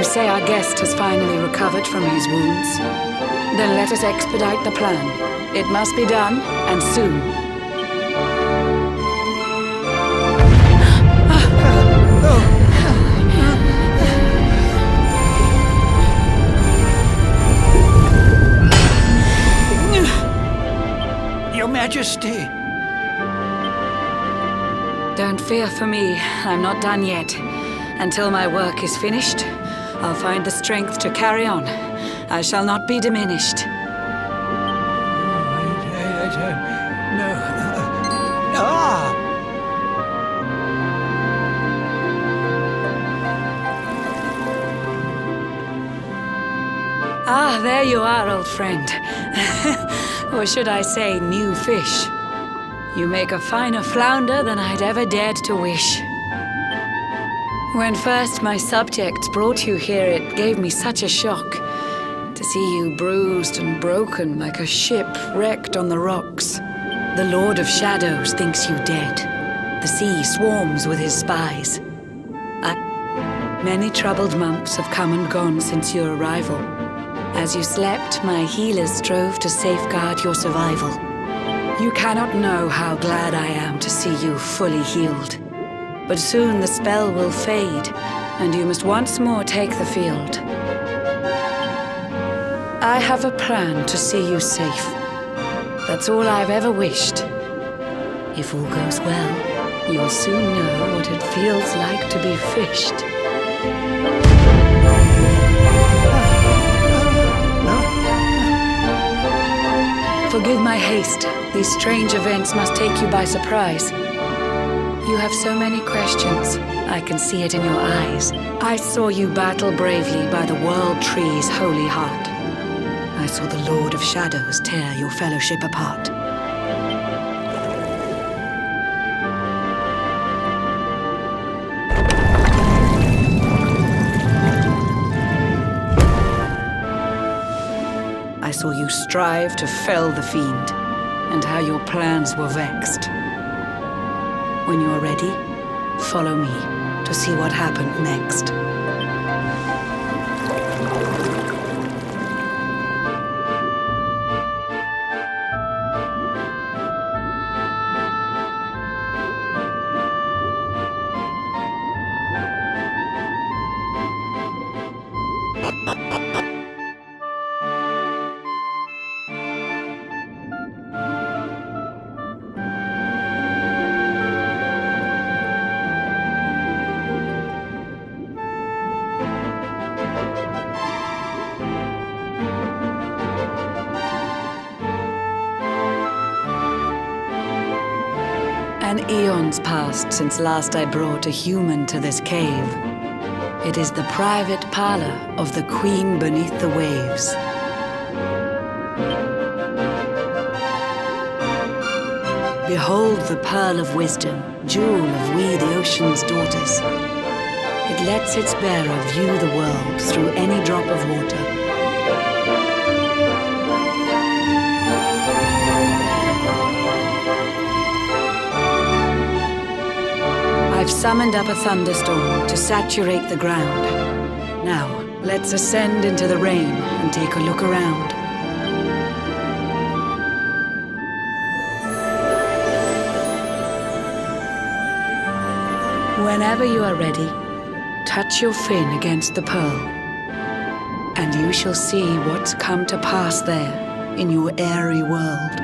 You say our guest has finally recovered from his wounds? Then let us expedite the plan. It must be done, and soon. Your Majesty! Don't fear for me. I'm not done yet. Until my work is finished, I'll find the strength to carry on. I shall not be diminished. No. Ah! Ah, there you are, old friend. Or should I say, new fish. You make a finer flounder than I'd ever dared to wish. When first my subjects brought you here, it gave me such a shock to see you bruised and broken like a ship wrecked on the rocks. The Lord of Shadows thinks you dead. The sea swarms with his spies. Many troubled months have come and gone since your arrival. As you slept, my healers strove to safeguard your survival. You cannot know how glad I am to see you fully healed. But soon the spell will fade, and you must once more take the field. I have a plan to see you safe. That's all I've ever wished. If all goes well, you'll soon know what it feels like to be fished. Forgive my haste. These strange events must take you by surprise. You have so many questions. I can see it in your eyes. I saw you battle bravely by the World Tree's holy heart. I saw the Lord of Shadows tear your fellowship apart. I saw you strive to fell the fiend, and how your plans were vexed. When you are ready, follow me to see what happened next. An eon's passed since last I brought a human to this cave. It is the private parlor of the Queen beneath the waves. Behold the pearl of wisdom, jewel of we the ocean's daughters. It lets its bearer view the world through any drop of water. I've summoned up a thunderstorm to saturate the ground. Now, let's ascend into the rain and take a look around. Whenever you are ready, touch your fin against the pearl, and you shall see what's come to pass there in your airy world.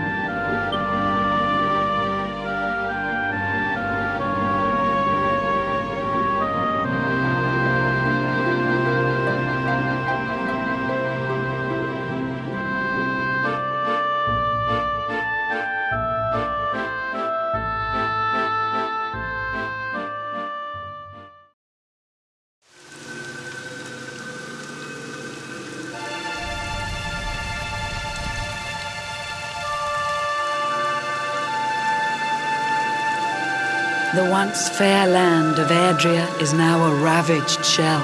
The once fair land of Erdrea is now a ravaged shell.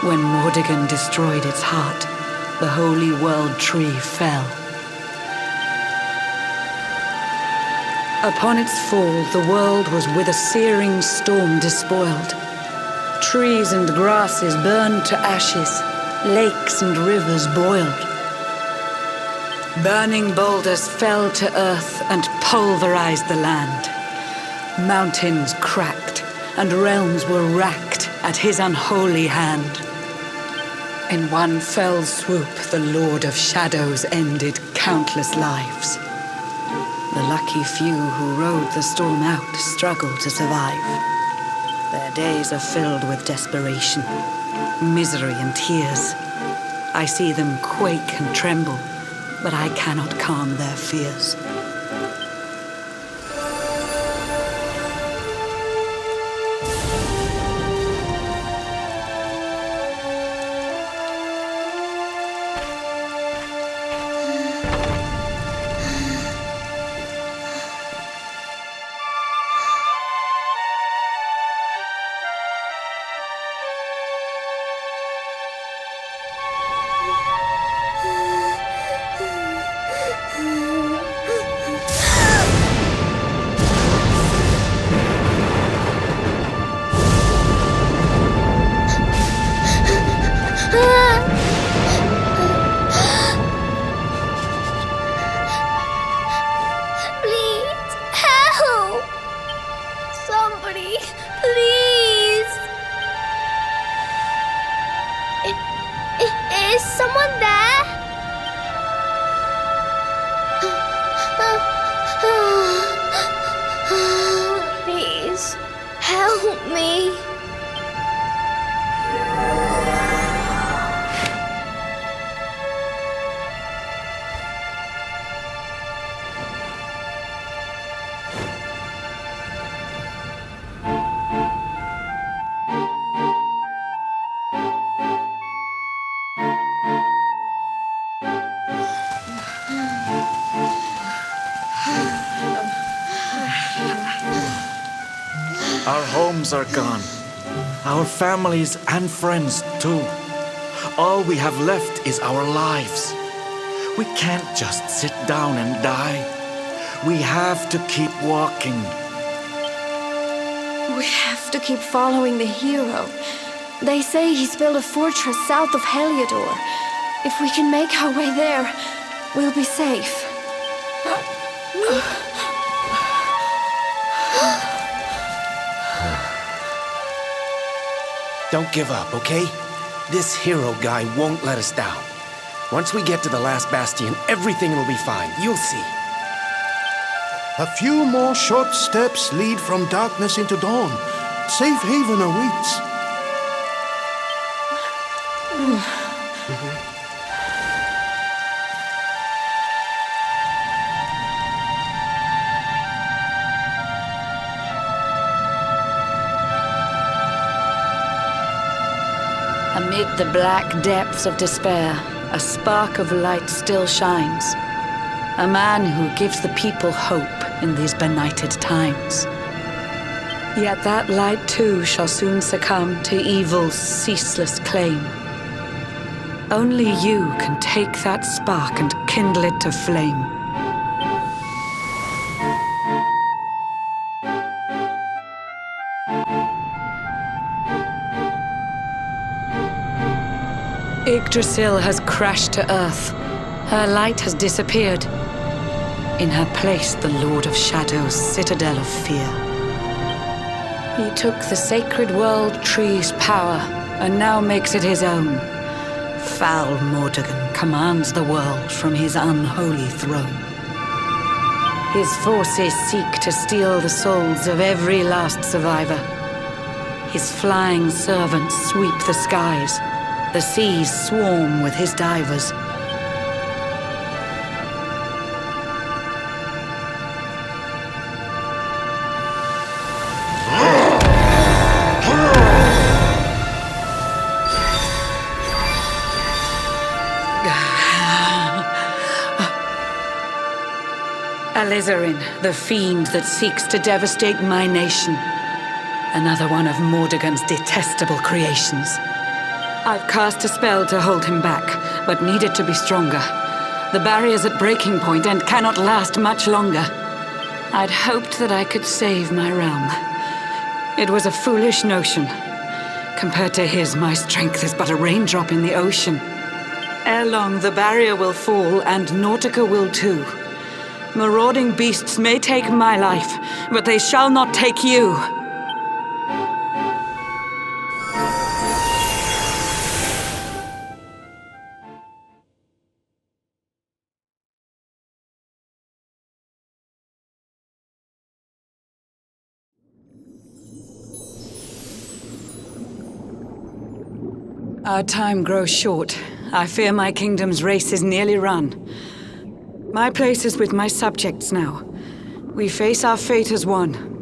When Mordegon destroyed its heart, the holy world tree fell. Upon its fall, the world was with a searing storm despoiled. Trees and grasses burned to ashes, lakes and rivers boiled. Burning boulders fell to earth and pulverized the land. Mountains cracked, and realms were racked at his unholy hand. In one fell swoop, the Lord of Shadows ended countless lives. The lucky few who rode the storm out struggled to survive. Their days are filled with desperation, misery and tears. I see them quake and tremble, but I cannot calm their fears. Is someone there? Please, help me. Our homes are gone. Our families and friends too. All we have left is our lives. We can't just sit down and die. We have to keep walking. We have to keep following the hero. They say he's built a fortress south of Heliodor. If we can make our way there, we'll be safe. Don't give up, okay? This hero guy won't let us down. Once we get to the last bastion, everything will be fine. You'll see. A few more short steps lead from darkness into dawn. Safe haven awaits. Amid the black depths of despair, a spark of light still shines. A man who gives the people hope in these benighted times. Yet that light too shall soon succumb to evil's ceaseless claim. Only you can take that spark and kindle it to flame. Yggdrasil has crashed to earth. Her light has disappeared. In her place, the Lord of Shadows' citadel of fear. He took the sacred world tree's power and now makes it his own. Foul Mordegon commands the world from his unholy throne. His forces seek to steal the souls of every last survivor. His flying servants sweep the skies. The seas swarm with his divers. Alizarin, the fiend that seeks to devastate my nation. Another one of Mordegon's detestable creations. I've cast a spell to hold him back, but needed to be stronger. The barrier's at breaking point and cannot last much longer. I'd hoped that I could save my realm. It was a foolish notion. Compared to his, my strength is but a raindrop in the ocean. Ere long, the barrier will fall, and Nautica will too. Marauding beasts may take my life, but they shall not take you. Our time grows short. I fear my kingdom's race is nearly run. My place is with my subjects now. We face our fate as one.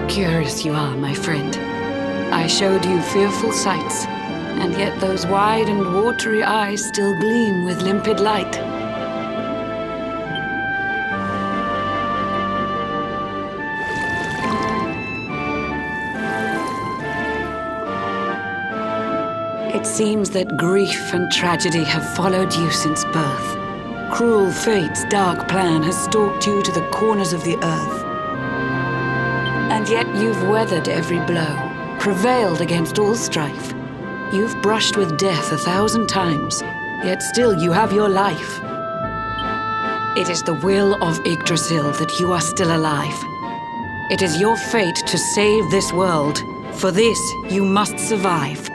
Curious you are, my friend. I showed you fearful sights, and yet those wide and watery eyes still gleam with limpid light. It seems that grief and tragedy have followed you since birth. Cruel fate's dark plan has stalked you to the corners of the earth. And yet you've weathered every blow, prevailed against all strife. You've brushed with death 1,000 times, yet still you have your life. It is the will of Yggdrasil that you are still alive. It is your fate to save this world. For this, you must survive.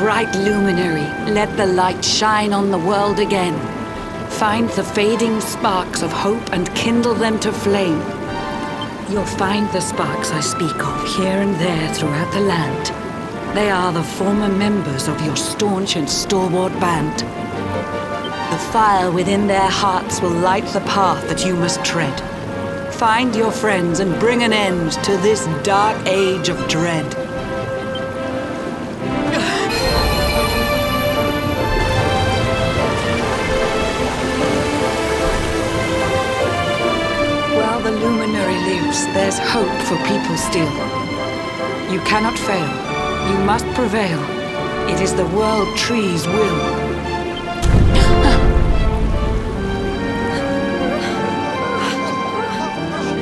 Bright luminary, let the light shine on the world again. Find the fading sparks of hope and kindle them to flame. You'll find the sparks I speak of here and there throughout the land. They are the former members of your staunch and stalwart band. The fire within their hearts will light the path that you must tread. Find your friends and bring an end to this dark age of dread. The luminary lives, there's hope for people still. You cannot fail. You must prevail. It is the world tree's will.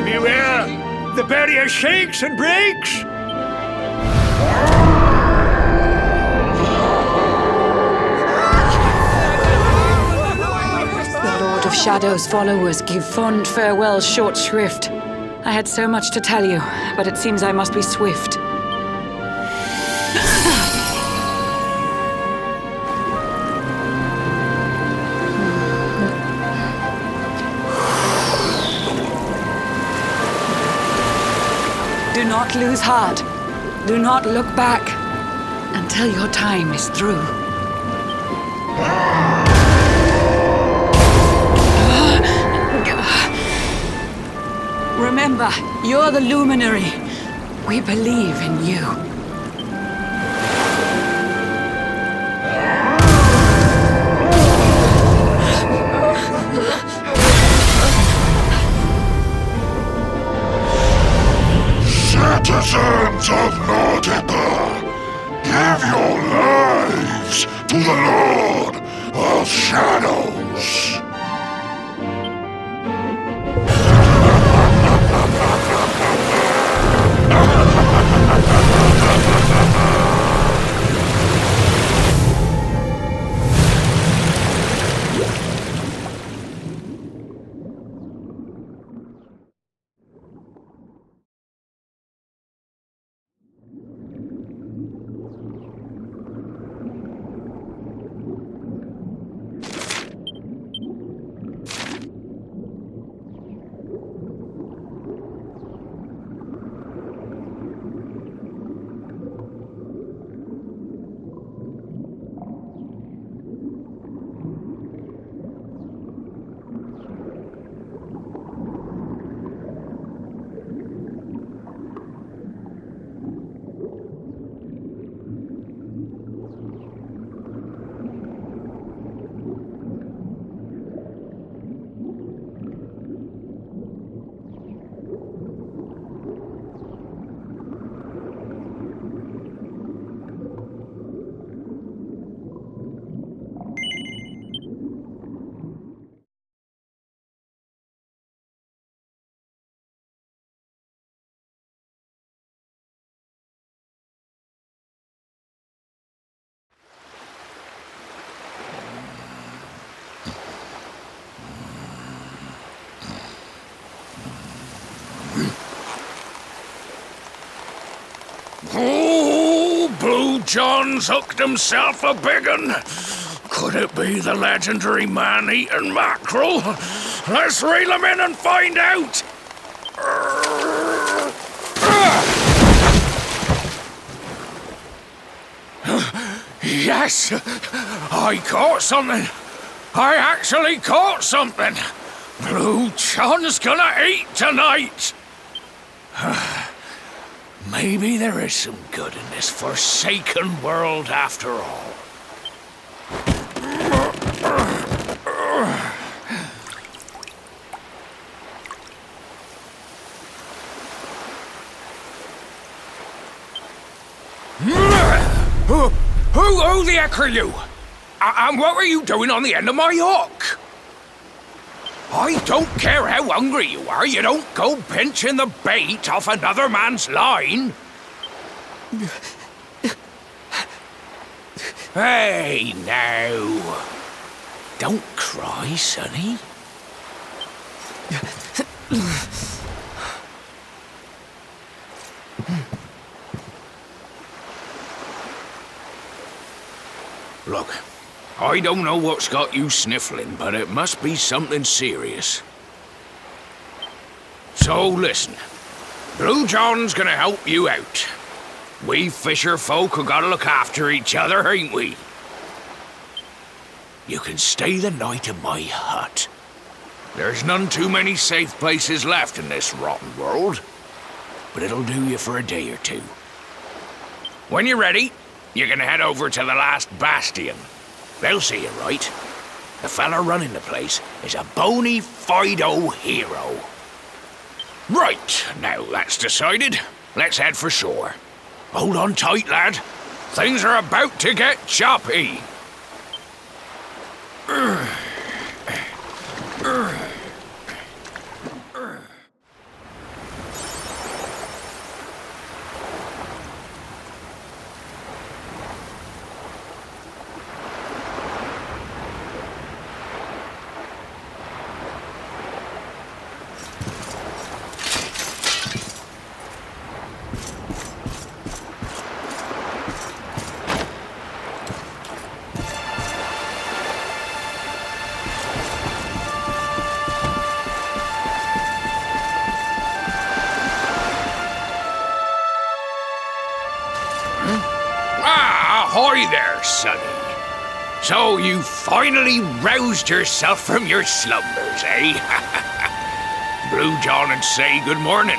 Beware! The barrier shakes and breaks! Of Shadow's followers give fond farewell short shrift. I had so much to tell you, but it seems I must be swift. Do not lose heart. Do not look back until your time is through. Remember, you're the luminary. We believe in you. Citizens of Nautica, give your lives to the Lord of Shadows. Oh, Blue John's hooked himself a big un. Could it be the legendary man-eating mackerel? Let's reel him in and find out! Yes! I caught something! I actually caught something! Blue John's gonna eat tonight! Maybe there is some good in this forsaken world after all. Who the heck are you? And what were you doing on the end of my hook? I don't care how hungry you are, you don't go pinching the bait off another man's line. Hey, now. Don't cry, sonny. Look, I don't know what's got you sniffling, but it must be something serious. So listen, Blue John's gonna help you out. We fisher folk have gotta look after each other, ain't we? You can stay the night in my hut. There's none too many safe places left in this rotten world, but it'll do you for a day or two. When you're ready, you're gonna head over to the last bastion. They'll see you right. The fella running the place is a bony Fido hero. Right, now that's decided. Let's head for shore. Hold on tight, lad. Things are about to get choppy. Ahoy there, sonny. So you finally roused yourself from your slumbers, eh? Blue John and say good morning.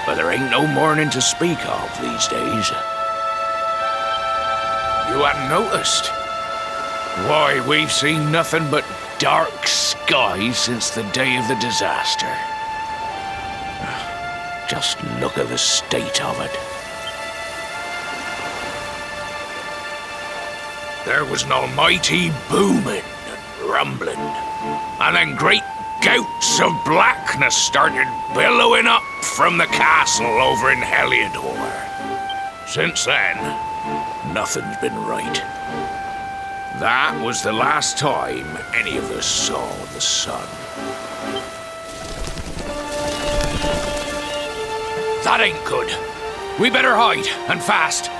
But there ain't no morning to speak of these days. You hadn't noticed? Why, we've seen nothing but dark skies since the day of the disaster. Just look at the state of it. There was an almighty booming and rumbling, and then great gouts of blackness started billowing up from the castle over in Heliodor. Since then, nothing's been right. That was the last time any of us saw the sun. That ain't good. We better hide, and fast.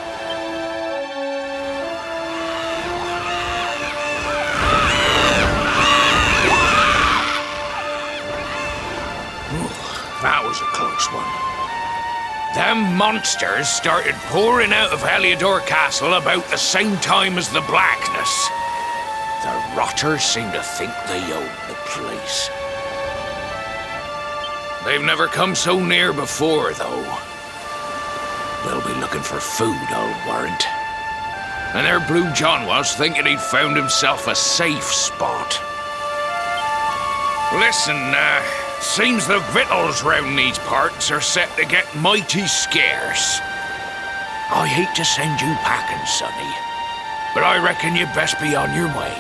That was a close one. Them monsters started pouring out of Heliodor Castle about the same time as the blackness. The rotters seem to think they own the place. They've never come so near before, though. They'll be looking for food, I'll warrant. And there Blue John was, thinking he'd found himself a safe spot. Listen, seems the victuals round these parts are set to get mighty scarce. I hate to send you packing, sonny, but I reckon you'd best be on your way.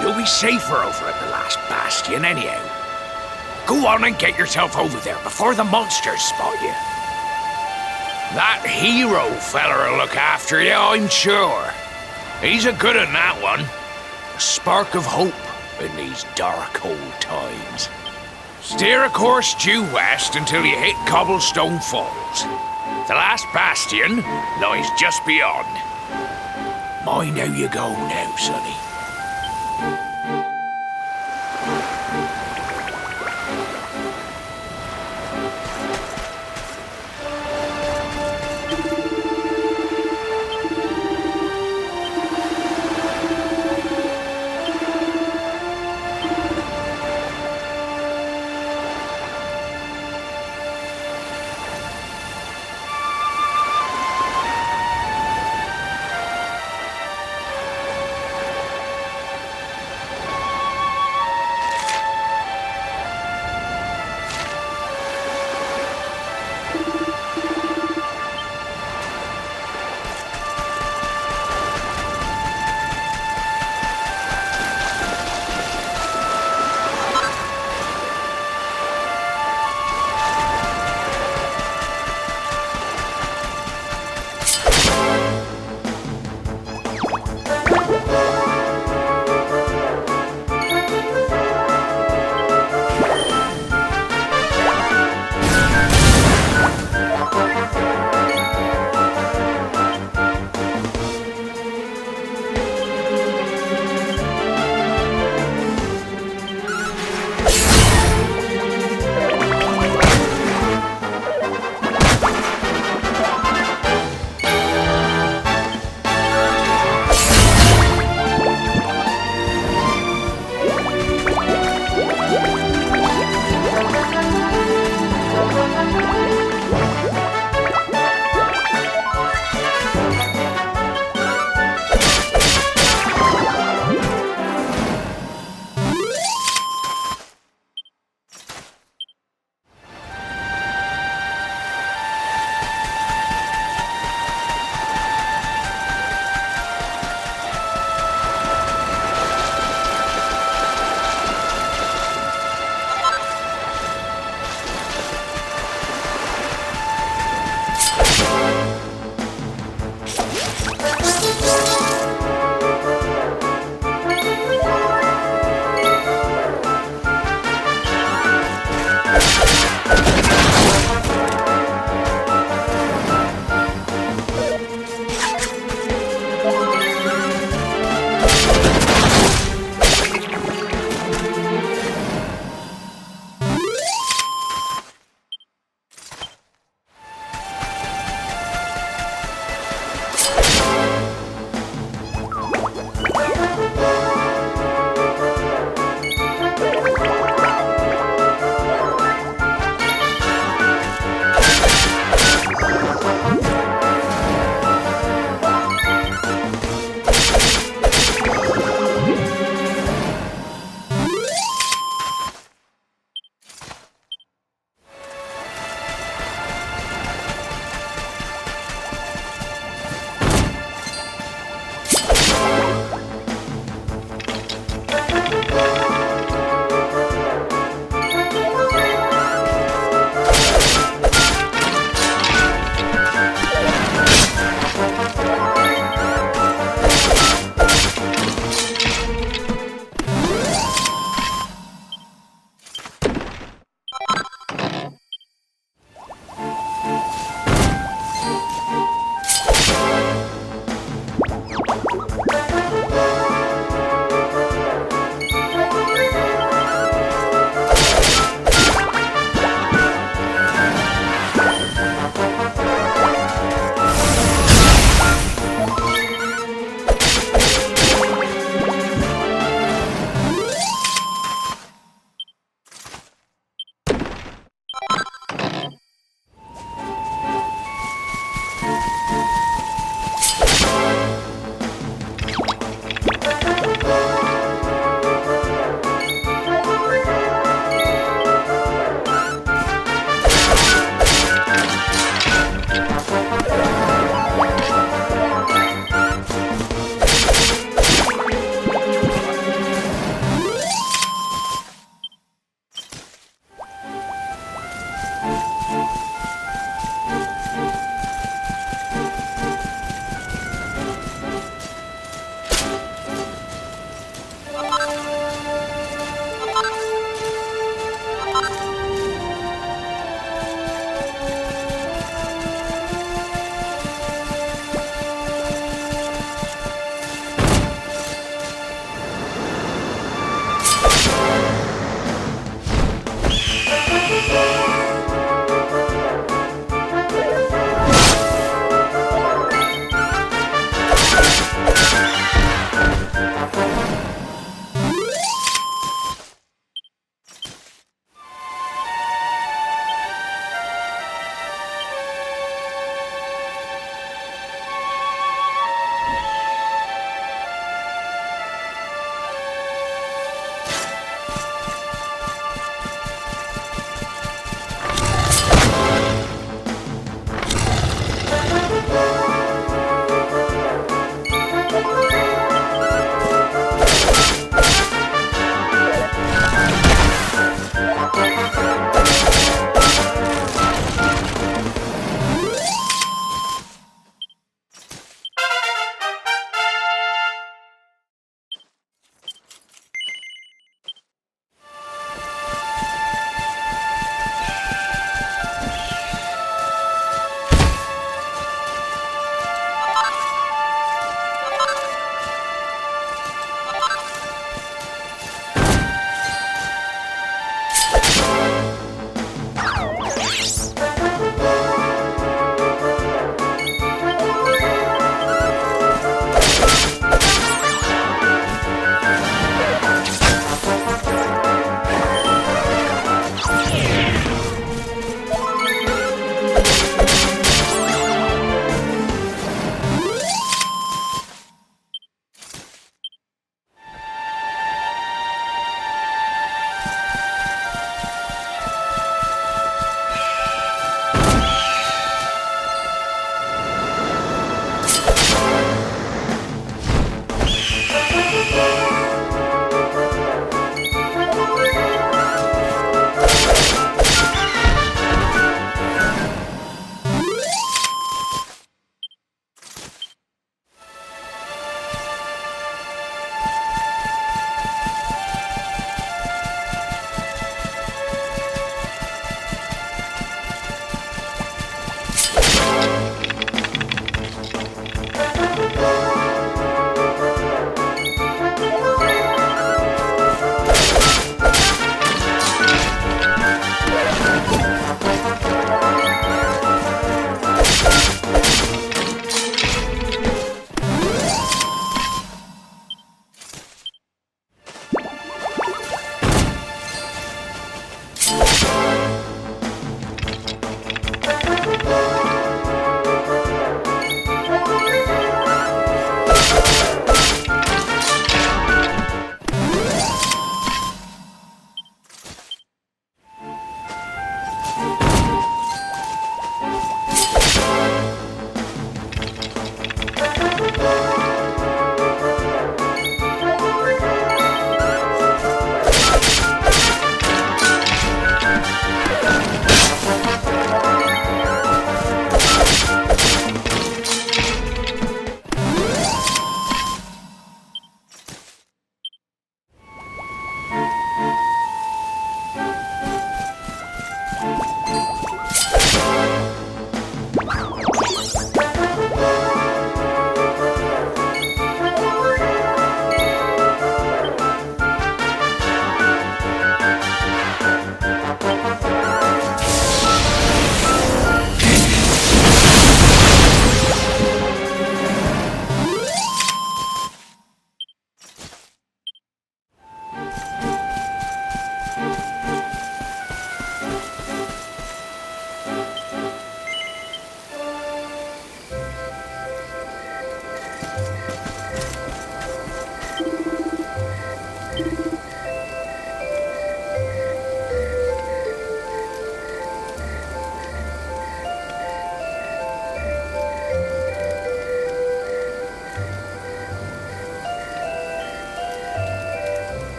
You'll be safer over at the last bastion anyhow. Go on and get yourself over there before the monsters spot you. That hero feller'll look after you, I'm sure. He's a good un, that one. A spark of hope in these dark old times. Steer a course due west until you hit Cobblestone Falls. The last bastion lies just beyond. Mind how you go now, sonny.